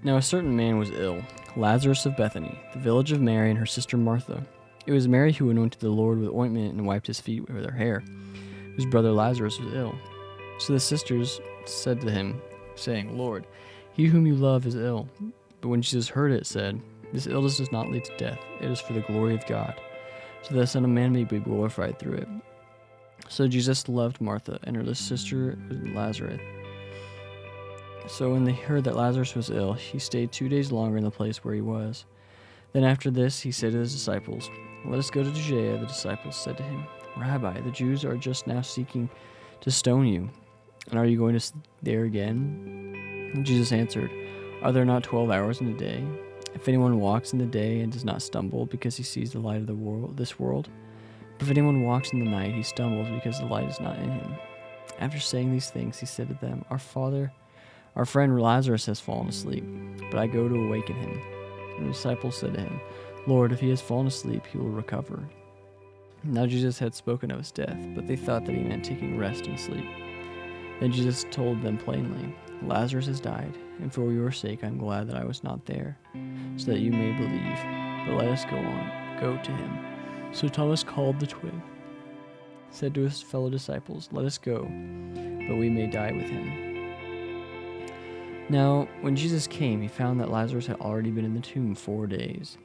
Now a certain man was ill, Lazarus of Bethany, the village of Mary and her sister Martha. It was Mary who anointed the Lord with ointment and wiped his feet with her hair, whose brother Lazarus was ill. So the sisters said to him, saying, Lord, he whom you love is ill. But when Jesus heard it, said, This illness does not lead to death, it is for the glory of God, so that the Son of Man may be glorified through it. So Jesus loved Martha and her sister Lazarus. So when they heard that Lazarus was ill, he stayed 2 days longer in the place where he was. Then after this, he said to his disciples, Let us go to Judea. The disciples said to him, Rabbi, the Jews are just now seeking to stone you, and are you going to there again? And Jesus answered, Are there not 12 hours in a day? If anyone walks in the day and does not stumble because he sees the light of this world, but if anyone walks in the night, he stumbles because the light is not in him. After saying these things, he said to them, Our friend Lazarus has fallen asleep, but I go to awaken him. And the disciples said to him, Lord, if he has fallen asleep, he will recover. Now Jesus had spoken of his death, but they thought that he meant taking rest and sleep. Then Jesus told them plainly, Lazarus has died, and for your sake I am glad that I was not there, so that you may believe. But let us go to him. So Thomas, called the twin, said to his fellow disciples, Let us go, but we may die with him. Now, when Jesus came, he found that Lazarus had already been in the tomb 4 days.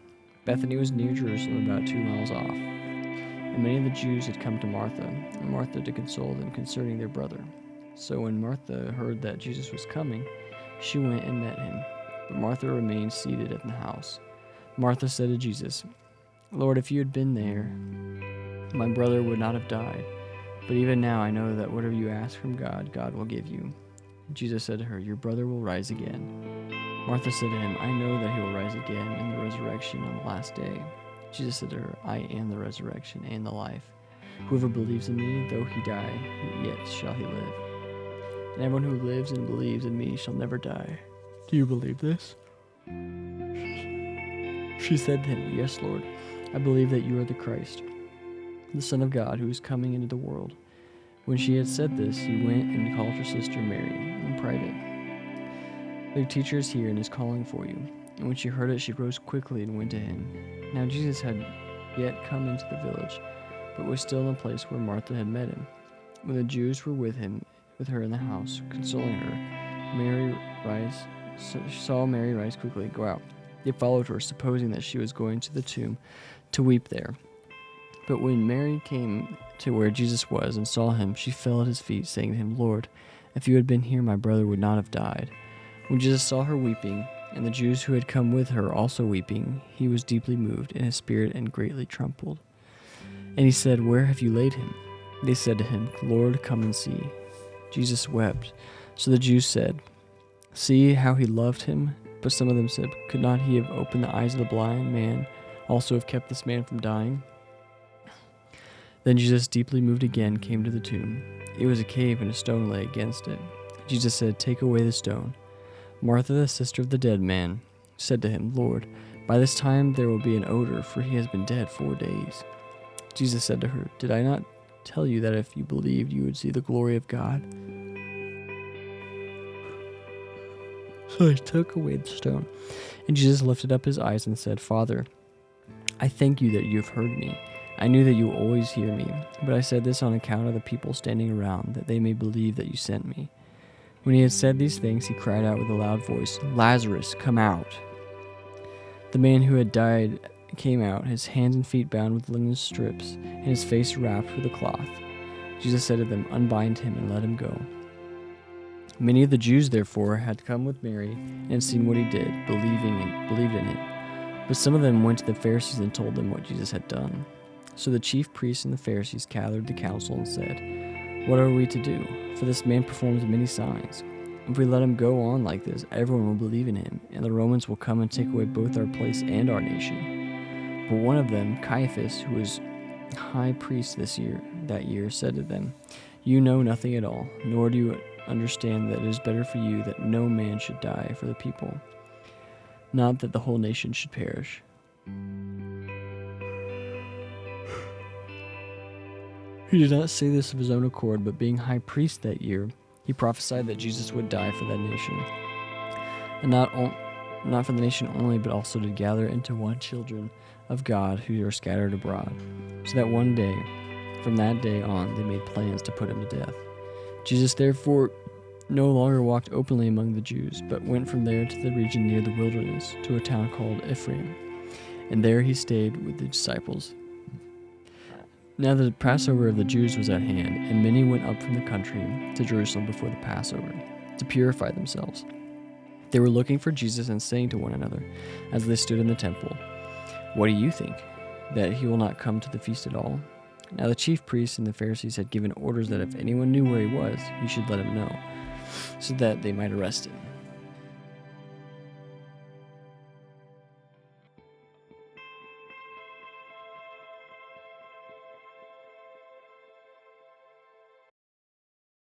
Bethany was near Jerusalem, about 2 miles off. And many of the Jews had come to Martha, and Martha to console them concerning their brother. So when Martha heard that Jesus was coming, she went and met him. But Martha remained seated at the house. Martha said to Jesus, Lord, if you had been there, my brother would not have died. But even now I know that whatever you ask from God, God will give you. Jesus said to her, Your brother will rise again. Martha said to him, I know that he will rise again in the resurrection on the last day. Jesus said to her, I am the resurrection and the life. Whoever believes in me, though he die, yet shall he live. And everyone who lives and believes in me shall never die. Do you believe this? She said to him, Yes, Lord. I believe that you are the Christ, the Son of God, who is coming into the world. When she had said this, he went and called her sister Mary in private. The teacher is here and is calling for you. And when she heard it, she rose quickly and went to him. Now Jesus had yet come into the village, but was still in the place where Martha had met him. When the Jews were with her in the house, consoling her, she saw Mary rise quickly and go out. They followed her, supposing that she was going to the tomb to weep there. But when Mary came to where Jesus was and saw him, she fell at his feet, saying to him, Lord, if you had been here, my brother would not have died. When Jesus saw her weeping, and the Jews who had come with her also weeping, he was deeply moved in his spirit and greatly troubled. And he said, Where have you laid him? They said to him, Lord, come and see. Jesus wept. So the Jews said, See how he loved him? But some of them said, Could not he have opened the eyes of the blind man, also have kept this man from dying? Then Jesus, deeply moved again, came to the tomb. It was a cave, and a stone lay against it. Jesus said, Take away the stone. Martha, the sister of the dead man, said to him, Lord, by this time there will be an odor, for he has been dead 4 days. Jesus said to her, Did I not tell you that if you believed, you would see the glory of God? So he took away the stone. And Jesus lifted up his eyes and said, Father, I thank you that you have heard me. I knew that you will always hear me, but I said this on account of the people standing around, that they may believe that you sent me. When he had said these things, he cried out with a loud voice, Lazarus, come out. The man who had died came out, his hands and feet bound with linen strips, and his face wrapped with a cloth. Jesus said to them, Unbind him and let him go. Many of the Jews, therefore, had come with Mary and had seen what he did, believed in him. But some of them went to the Pharisees and told them what Jesus had done. So the chief priests and the Pharisees gathered the council and said, What are we to do? For this man performs many signs. If we let him go on like this, everyone will believe in him, and the Romans will come and take away both our place and our nation. But one of them, Caiaphas, who was high priest that year, said to them, You know nothing at all, nor do you understand that it is better for you that no man should die for the people, not that the whole nation should perish. He did not say this of his own accord, but being high priest that year, he prophesied that Jesus would die for that nation. And not for the nation only, but also to gather into one children of God who are scattered abroad. So that one day, from that day on, they made plans to put him to death. Jesus therefore no longer walked openly among the Jews, but went from there to the region near the wilderness, to a town called Ephraim. And there he stayed with the disciples. Now the Passover of the Jews was at hand, and many went up from the country to Jerusalem before the Passover, to purify themselves. They were looking for Jesus and saying to one another, as they stood in the temple, "What do you think? That he will not come to the feast at all?" Now the chief priests and the Pharisees had given orders that if anyone knew where he was, he should let him know, so that they might arrest him.